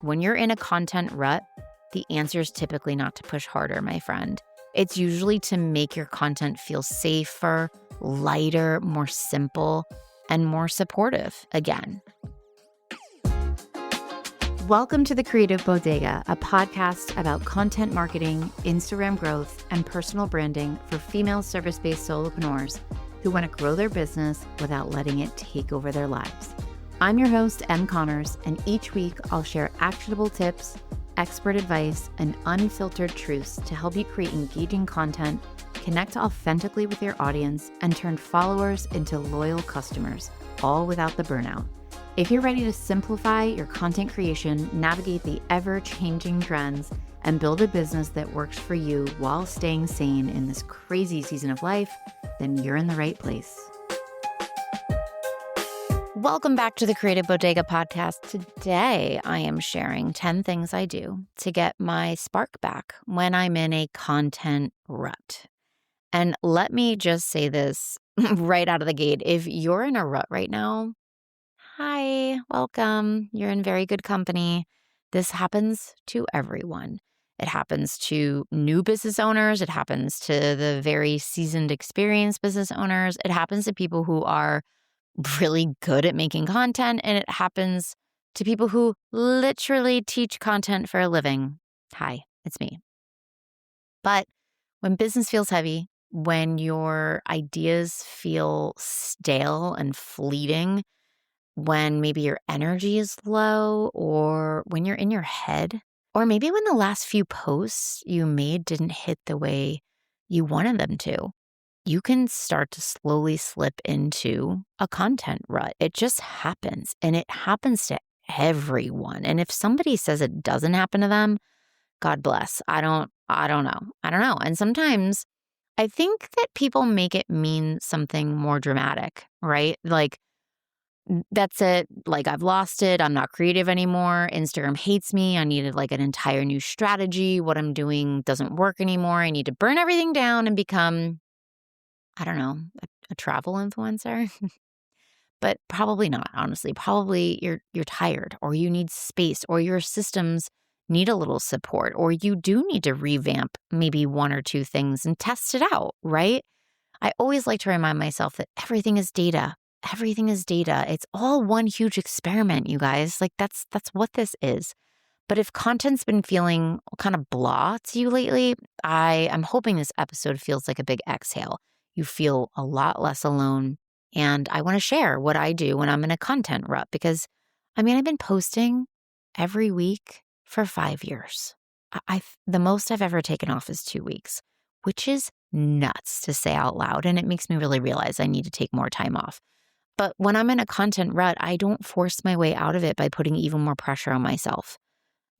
When you're in a content rut, the answer is typically not to push harder, my friend. It's usually to make your content feel safer, lighter, more simple, and more supportive again. Welcome to the Creative Bodega, a podcast about content marketing, Instagram growth, and personal branding for female service-based solopreneurs who want to grow their business without letting it take over their lives. I'm your host, Em Connors, and each week I'll share actionable tips, expert advice, and unfiltered truths to help you create engaging content, connect authentically with your audience, and turn followers into loyal customers, all without the burnout. If you're ready to simplify your content creation, navigate the ever-changing trends, and build a business that works for you while staying sane in this crazy season of life, then you're in the right place. Welcome back to the Creative Bodega podcast. Today, I am sharing 10 things I do to get my spark back when I'm in a content rut. And let me just say this right out of the gate. If you're in a rut right now, hi, welcome. You're in very good company. This happens to everyone. It happens to new business owners. It happens to the very seasoned, experienced business owners. It happens to people who are really good at making content, and it happens to people who literally teach content for a living. Hi, it's me. But when business feels heavy, when your ideas feel stale and fleeting, when maybe your energy is low, or when you're in your head, or maybe when the last few posts you made didn't hit the way you wanted them to, you can start to slowly slip into a content rut. It just happens, and it happens to everyone. And if somebody says it doesn't happen to them, God bless. I don't know. And sometimes I think that people make it mean something more dramatic, right? Like, that's it. Like, I've lost it. I'm not creative anymore. Instagram hates me. I needed like an entire new strategy. What I'm doing doesn't work anymore. I need to burn everything down and become, I don't know, a travel influencer. But probably not, honestly. Probably you're tired, or you need space, or your systems need a little support, or you do need to revamp maybe one or two things and test it out, right? I always like to remind myself that everything is data. Everything is data. It's all one huge experiment, you guys. Like, that's what this is. But if content's been feeling kind of blah to you lately, I am hoping this episode feels like a big exhale. You feel a lot less alone. And I want to share what I do when I'm in a content rut, because I've been posting every week for 5 years. The most I've ever taken off is 2 weeks, which is nuts to say out loud. And it makes me really realize I need to take more time off. But when I'm in a content rut, I don't force my way out of it by putting even more pressure on myself.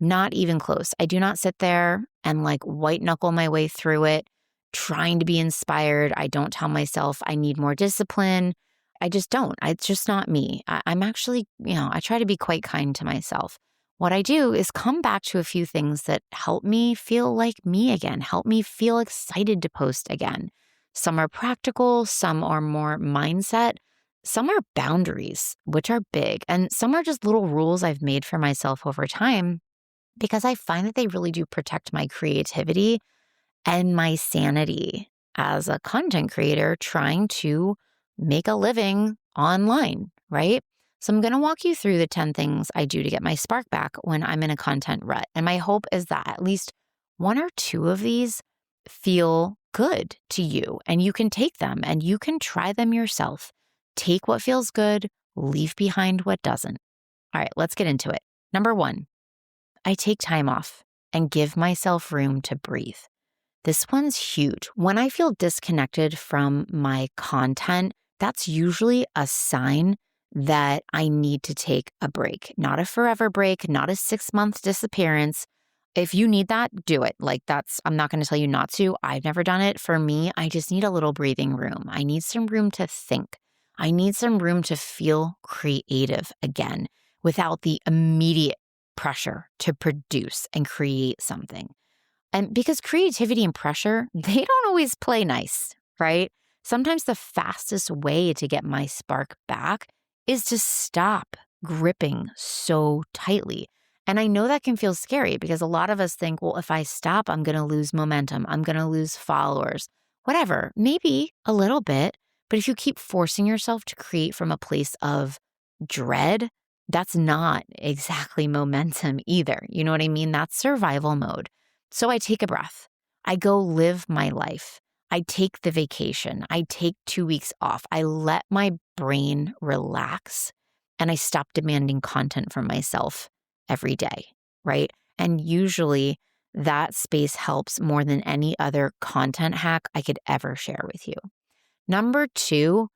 Not even close. I do not sit there and like white knuckle my way through it, trying to be inspired. I don't tell myself I need more discipline. I just don't. It's just not me. I'm actually, I try to be quite kind to myself. What I do is come back to a few things that help me feel like me again, help me feel excited to post again. Some are practical, some are more mindset, some are boundaries, which are big, and some are just little rules I've made for myself over time, because I find that they really do protect my creativity and my sanity as a content creator trying to make a living online, right? So I'm going to walk you through the 10 things I do to get my spark back when I'm in a content rut. And my hope is that at least one or two of these feel good to you, and you can take them and you can try them yourself. Take what feels good, leave behind what doesn't. All right, let's get into it. Number 1. I take time off and give myself room to breathe. This one's huge. When I feel disconnected from my content, that's usually a sign that I need to take a break. Not a forever break, not a 6-month disappearance. If you need that, do it. I'm not going to tell you not to. I've never done it. For me, I just need a little breathing room. I need some room to think. I need some room to feel creative again without the immediate pressure to produce and create something. And because creativity and pressure, they don't always play nice, right? Sometimes the fastest way to get my spark back is to stop gripping so tightly And I know that can feel scary because a lot of us think, well, if I stop, I'm going to lose momentum. I'm going to lose followers, whatever. Maybe a little bit. But if you keep forcing yourself to create from a place of dread, that's not exactly momentum either. You know what I mean? That's survival mode. So I take a breath. I go live my life. I take the vacation. I take 2 weeks off. I let my brain relax and I stop demanding content from myself every day, right? And usually that space helps more than any other content hack I could ever share with you. Number 2,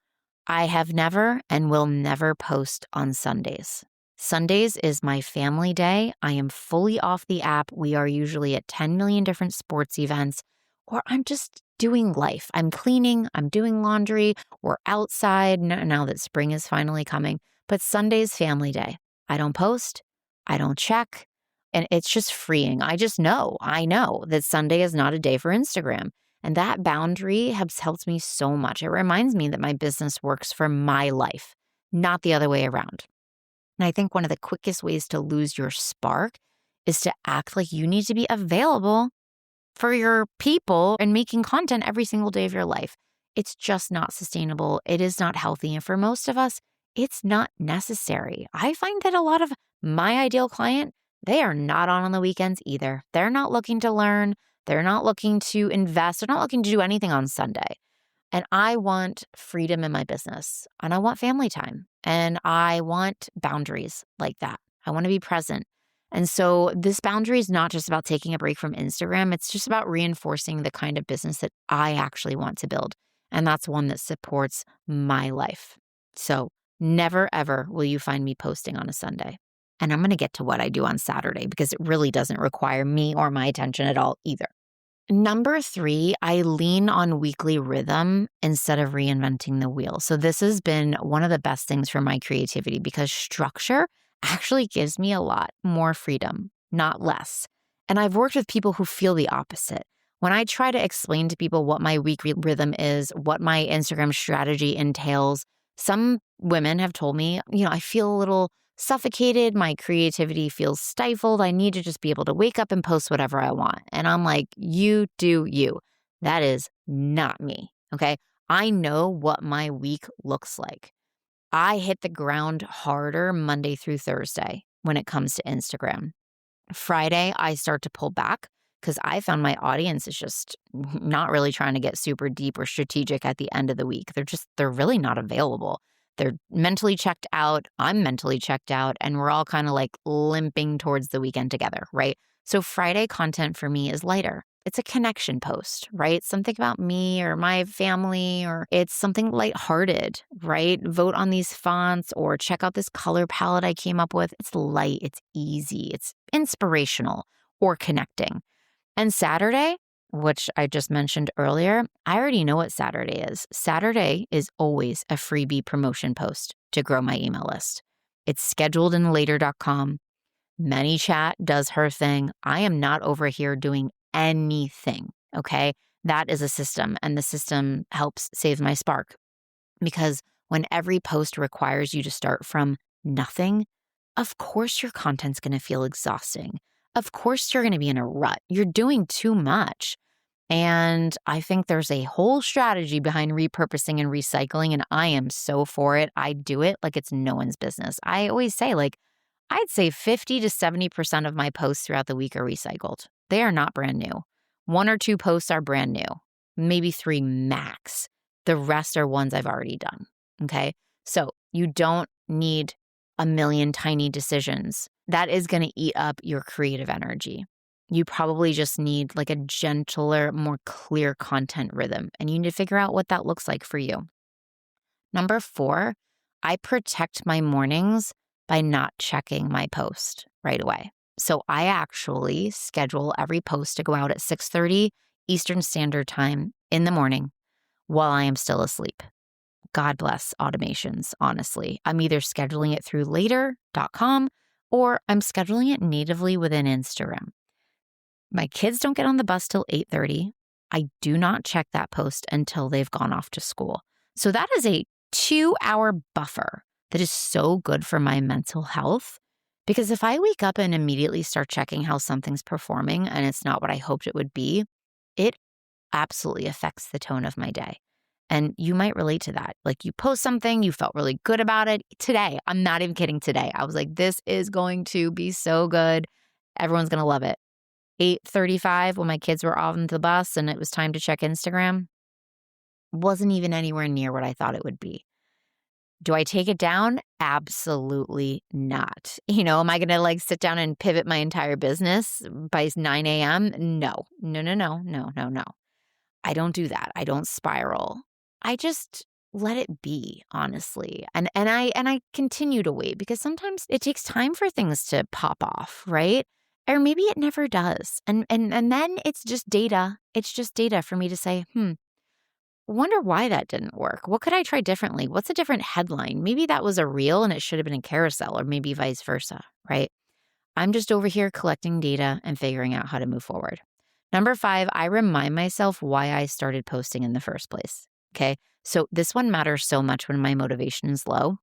I have never and will never post on Sundays. Sundays is my family day. I am fully off the app. We are usually at 10 million different sports events, or I'm just doing life. I'm cleaning, I'm doing laundry, we're outside now that spring is finally coming. But Sunday's family day. I don't post, I don't check, and it's just freeing. I know that Sunday is not a day for Instagram. And that boundary has helped me so much. It reminds me that my business works for my life, not the other way around. And I think one of the quickest ways to lose your spark is to act like you need to be available for your people and making content every single day of your life. It's just not sustainable. It is not healthy. And for most of us, it's not necessary. I find that a lot of my ideal client, they are not on the weekends either. They're not looking to learn. They're not looking to invest. They're not looking to do anything on Sunday. And I want freedom in my business and I want family time and I want boundaries like that. I want to be present. And so this boundary is not just about taking a break from Instagram. It's just about reinforcing the kind of business that I actually want to build. And that's one that supports my life. So never, ever will you find me posting on a Sunday. And I'm going to get to what I do on Saturday because it really doesn't require me or my attention at all either. Number 3, I lean on weekly rhythm instead of reinventing the wheel. So this has been one of the best things for my creativity because structure actually gives me a lot more freedom, not less. And I've worked with people who feel the opposite. When I try to explain to people what my weekly rhythm is, what my Instagram strategy entails, some women have told me, I feel a little suffocated. My creativity feels stifled. I need to just be able to wake up and post whatever I want. And I'm like, you do you. That is not me. Okay. I know what my week looks like. I hit the ground harder Monday through Thursday when it comes to Instagram. Friday, I start to pull back because I found my audience is just not really trying to get super deep or strategic at the end of the week. They're really not available. They're mentally checked out. I'm mentally checked out. And we're all kind of like limping towards the weekend together, right? So Friday content for me is lighter. It's a connection post, right? Something about me or my family, or it's something lighthearted, right? Vote on these fonts or check out this color palette I came up with. It's light, it's easy, it's inspirational or connecting. And Saturday, which I just mentioned earlier, I already know what Saturday is. Saturday is always a freebie promotion post to grow my email list. It's scheduled in later.com. ManyChat does her thing. I am not over here doing anything, okay? That is a system, and the system helps save my spark because when every post requires you to start from nothing, of course your content's going to feel exhausting. Of course you're going to be in a rut. You're doing too much. And I think there's a whole strategy behind repurposing and recycling, and I am so for it. I do it like it's no one's business. I always say, I'd say 50 to 70% of my posts throughout the week are recycled. They are not brand new. 1 or 2 posts are brand new, maybe 3 max. The rest are ones I've already done, okay? So you don't need a million tiny decisions. That is going to eat up your creative energy. You probably just need like a gentler, more clear content rhythm, and you need to figure out what that looks like for you. Number 4, I protect my mornings by not checking my post right away. So I actually schedule every post to go out at 6:30 Eastern Standard Time in the morning while I am still asleep. God bless automations, honestly. I'm either scheduling it through later.com or I'm scheduling it natively within Instagram. My kids don't get on the bus till 8:30. I do not check that post until they've gone off to school. So that is a 2-hour buffer that is so good for my mental health Because if I wake up and immediately start checking how something's performing and it's not what I hoped it would be, it absolutely affects the tone of my day. And you might relate to that. Like you post something, you felt really good about it. Today, I'm not even kidding today. I was like, this is going to be so good. Everyone's going to love it. 8:35 when my kids were off on the bus and it was time to check Instagram, wasn't even anywhere near what I thought it would be. Do I take it down? Absolutely not. Am I going to like sit down and pivot my entire business by 9 a.m.? No, no, no, no, no, no, no. I don't do that. I don't spiral. I just let it be, honestly. And I continue to wait because sometimes it takes time for things to pop off, right? Or maybe it never does. And then it's just data. It's just data for me to say, wonder why that didn't work. What could I try differently? What's a different headline? Maybe that was a reel and it should have been a carousel, or maybe vice versa, right? I'm just over here collecting data and figuring out how to move forward. Number 5, I remind myself why I started posting in the first place. Okay. So this one matters so much when my motivation is low,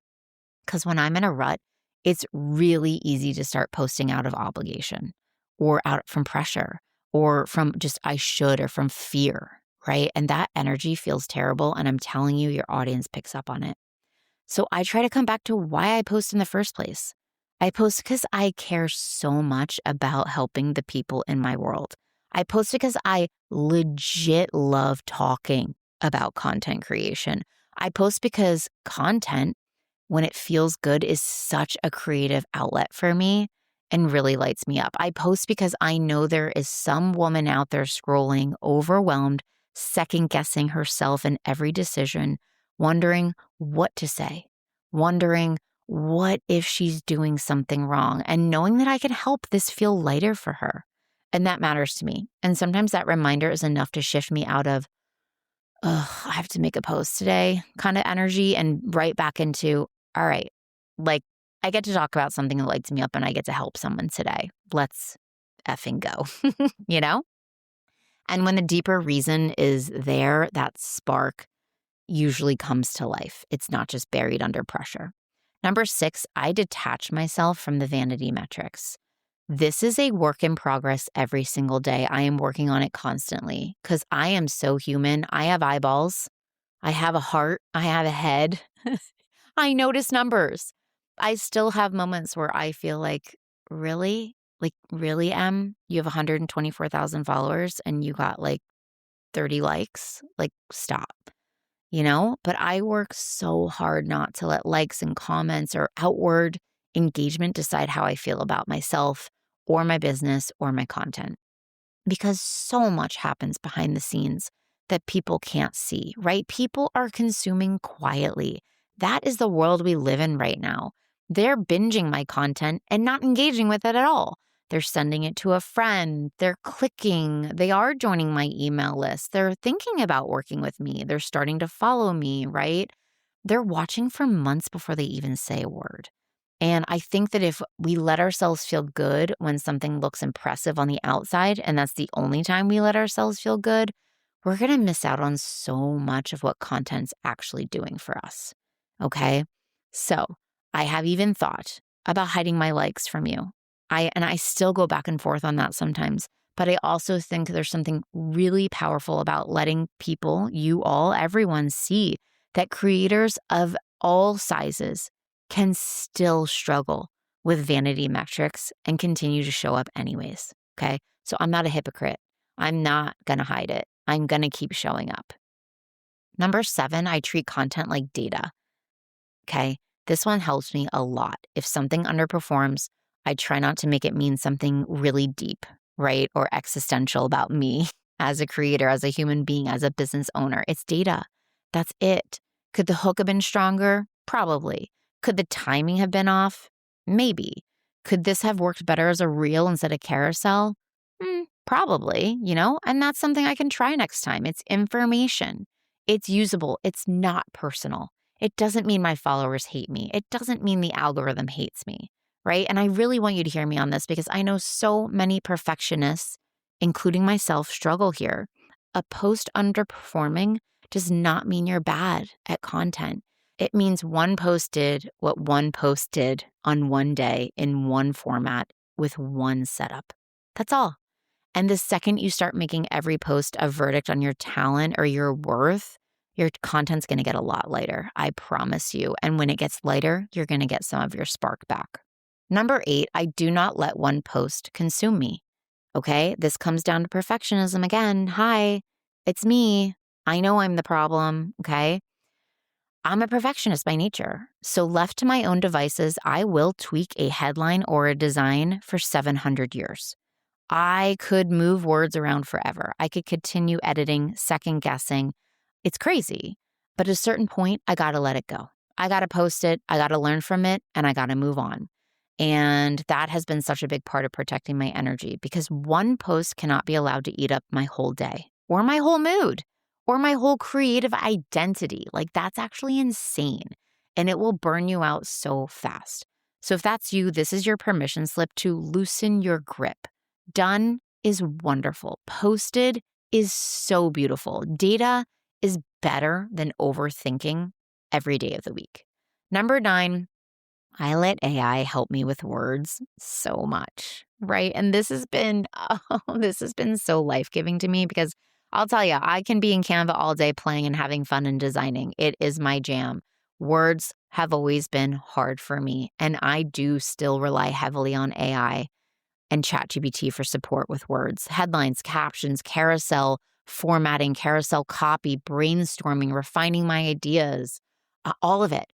because when I'm in a rut, it's really easy to start posting out of obligation or out from pressure or from just I should or from fear, right? And that energy feels terrible. And I'm telling you, your audience picks up on it. So I try to come back to why I post in the first place. I post because I care so much about helping the people in my world. I post because I legit love talking about content creation. I post because content, when it feels good, is such a creative outlet for me and really lights me up. I post because I know there is some woman out there scrolling, overwhelmed, second guessing herself in every decision, wondering what to say, wondering what if she's doing something wrong, and knowing that I can help this feel lighter for her. And that matters to me. And sometimes that reminder is enough to shift me out of, oh, I have to make a post today kind of energy and right back into, all right, like I get to talk about something that lights me up and I get to help someone today. Let's effing go, you know? And when the deeper reason is there, that spark usually comes to life. It's not just buried under pressure. Number 6, I detach myself from the vanity metrics. This is a work in progress every single day. I am working on it constantly because I am so human. I have eyeballs. I have a heart. I have a head. I notice numbers. I still have moments where I feel like, really? Like, really, Em? You have 124,000 followers and you got like 30 likes? Like, stop. But I work so hard not to let likes and comments or outward engagement decide how I feel about myself or my business or my content. Because so much happens behind the scenes that people can't see, right? People are consuming quietly. That is the world we live in right now. They're binging my content and not engaging with it at all. They're sending it to a friend. They're clicking. They are joining my email list. They're thinking about working with me. They're starting to follow me, right? They're watching for months before they even say a word. And I think that if we let ourselves feel good when something looks impressive on the outside, and that's the only time we let ourselves feel good, we're going to miss out on so much of what content's actually doing for us. Okay? So I have even thought about hiding my likes from you. I still go back and forth on that sometimes, but I also think there's something really powerful about letting people, you all, everyone see that creators of all sizes can still struggle with vanity metrics and continue to show up anyways. Okay. So I'm not a hypocrite. I'm not going to hide it. I'm going to keep showing up. Number 7, I treat content like data. Okay. This one helps me a lot. If something underperforms, I try not to make it mean something really deep, right? Or existential about me as a creator, as a human being, as a business owner. It's data. That's it. Could the hook have been stronger? Probably. Could the timing have been off? Maybe. Could this have worked better as a reel instead of carousel? Probably, and that's something I can try next time. It's information. It's usable. It's not personal. It doesn't mean my followers hate me. It doesn't mean the algorithm hates me, right? And I really want you to hear me on this because I know so many perfectionists, including myself, struggle here. A post underperforming does not mean you're bad at content. It means one post did what one post did on one day in one format with one setup. That's all. And the second you start making every post a verdict on your talent or your worth, your content's going to get a lot lighter. I promise you. And when it gets lighter, you're going to get some of your spark back. Number 8, I do not let one post consume me. Okay, this comes down to perfectionism again. Hi, it's me. I know I'm the problem. Okay. I'm a perfectionist by nature. So left to my own devices, I will tweak a headline or a design for 700 years. I could move words around forever. I could continue editing, second guessing. It's crazy. But at a certain point, I got to let it go. I got to post it. I got to learn from it, and I got to move on. And that has been such a big part of protecting my energy because one post cannot be allowed to eat up my whole day or my whole mood or my whole creative identity. Like, that's actually insane. And it will burn you out so fast. So if that's you, this is your permission slip to loosen your grip. Done is wonderful. Posted is so beautiful. Data is better than overthinking every day of the week. Number 9, I let AI help me with words so much, right? And this has been, this has been so life-giving to me because I'll tell you, I can be in Canva all day playing and having fun and designing. It is my jam. Words have always been hard for me, and I do still rely heavily on AI and ChatGPT for support with words, headlines, captions, carousel formatting, carousel copy, brainstorming, refining my ideas, all of it.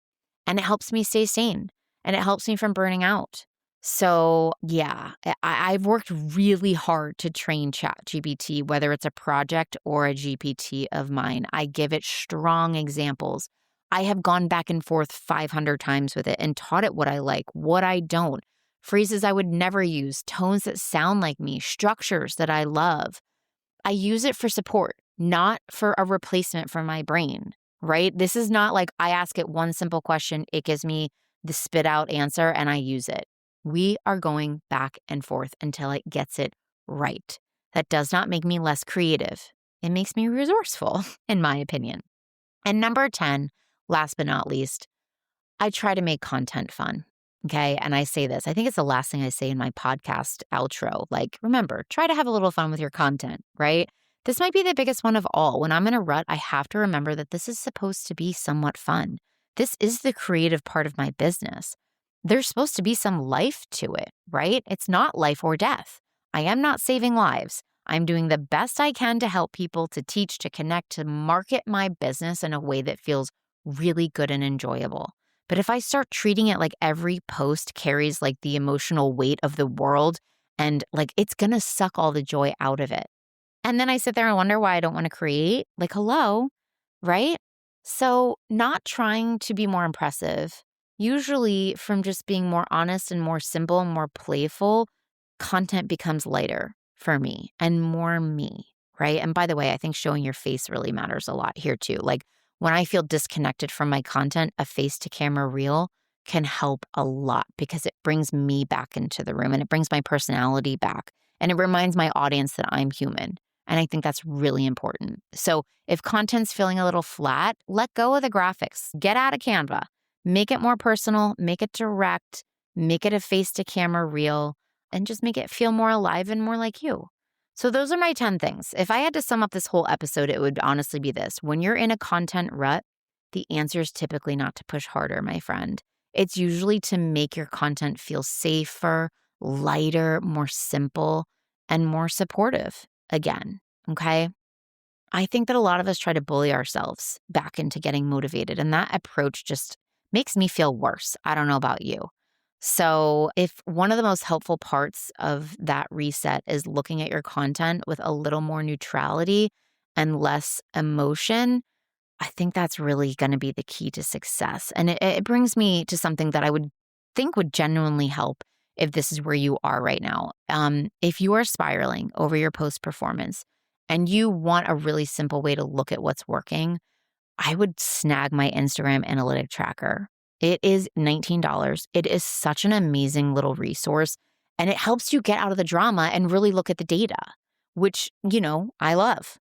And it helps me stay sane and it helps me from burning out. So yeah, I've worked really hard to train ChatGPT, whether it's a project or a GPT of mine. I give it strong examples. I have gone back and forth 500 times with it and taught it what I like, what I don't, phrases I would never use, tones that sound like me, structures that I love. I use it for support, not for a replacement for my brain, right? This is not like I ask it one simple question, it gives me the spit out answer, and I use it. We are going back and forth until it gets it right. That does not make me less creative. It makes me resourceful, in my opinion. And number 10, last but not least, I try to make content fun. Okay. And I say this, I think it's the last thing I say in my podcast outro. Like, remember, try to have a little fun with your content, right? This might be the biggest one of all. When I'm in a rut, I have to remember that this is supposed to be somewhat fun. This is the creative part of my business. There's supposed to be some life to it, right? It's not life or death. I am not saving lives. I'm doing the best I can to help people, to teach, to connect, to market my business in a way that feels really good and enjoyable. But if I start treating it like every post carries like the emotional weight of the world and like it's going to suck all the joy out of it. And then I sit there and wonder why I don't want to create. Like, hello, right? So not trying to be more impressive, usually from just being more honest and more simple and more playful, content becomes lighter for me and more me, right? And by the way, I think showing your face really matters a lot here too. Like, when I feel disconnected from my content, a face to camera reel can help a lot because it brings me back into the room and it brings my personality back. And it reminds my audience that I'm human. And I think that's really important. So if content's feeling a little flat, let go of the graphics. Get out of Canva. Make it more personal, make it direct, make it a face to camera reel, and just make it feel more alive and more like you. So those are my 10 things. If I had to sum up this whole episode, it would honestly be this. When you're in a content rut, the answer is typically not to push harder, my friend. It's usually to make your content feel safer, lighter, more simple, and more supportive again, okay? I think that a lot of us try to bully ourselves back into getting motivated, and that approach just makes me feel worse. I don't know about you. So if one of the most helpful parts of that reset is looking at your content with a little more neutrality and less emotion, I think that's really going to be the key to success. And it brings me to something that I would think would genuinely help if this is where you are right now. If you are spiraling over your post performance and you want a really simple way to look at what's working, I would snag my Instagram analytic tracker. It is $19. It is such an amazing little resource, and it helps you get out of the drama and really look at the data, which, I love.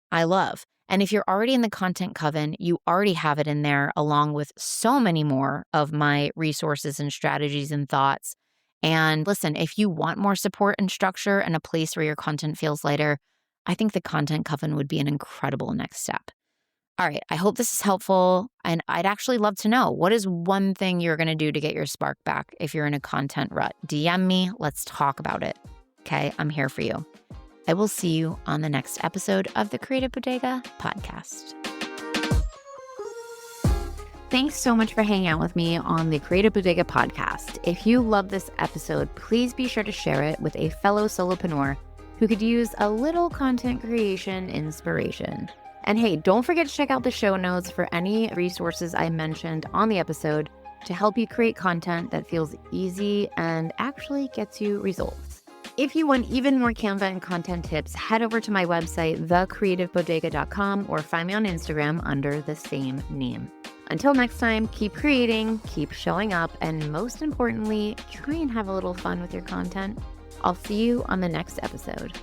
And if you're already in the content coven, you already have it in there along with so many more of my resources and strategies and thoughts. And listen, if you want more support and structure and a place where your content feels lighter, I think the content coven would be an incredible next step. All right, I hope this is helpful. And I'd actually love to know, what is one thing you're going to do to get your spark back if you're in a content rut? DM me. Let's talk about it. Okay, I'm here for you. I will see you on the next episode of the Creative Bodega podcast. Thanks so much for hanging out with me on the Creative Bodega podcast. If you love this episode, please be sure to share it with a fellow solopreneur who could use a little content creation inspiration. And hey, don't forget to check out the show notes for any resources I mentioned on the episode to help you create content that feels easy and actually gets you results. If you want even more Canva and content tips, head over to my website, thecreativebodega.com, or find me on Instagram under the same name. Until next time, keep creating, keep showing up, and most importantly, try and have a little fun with your content. I'll see you on the next episode.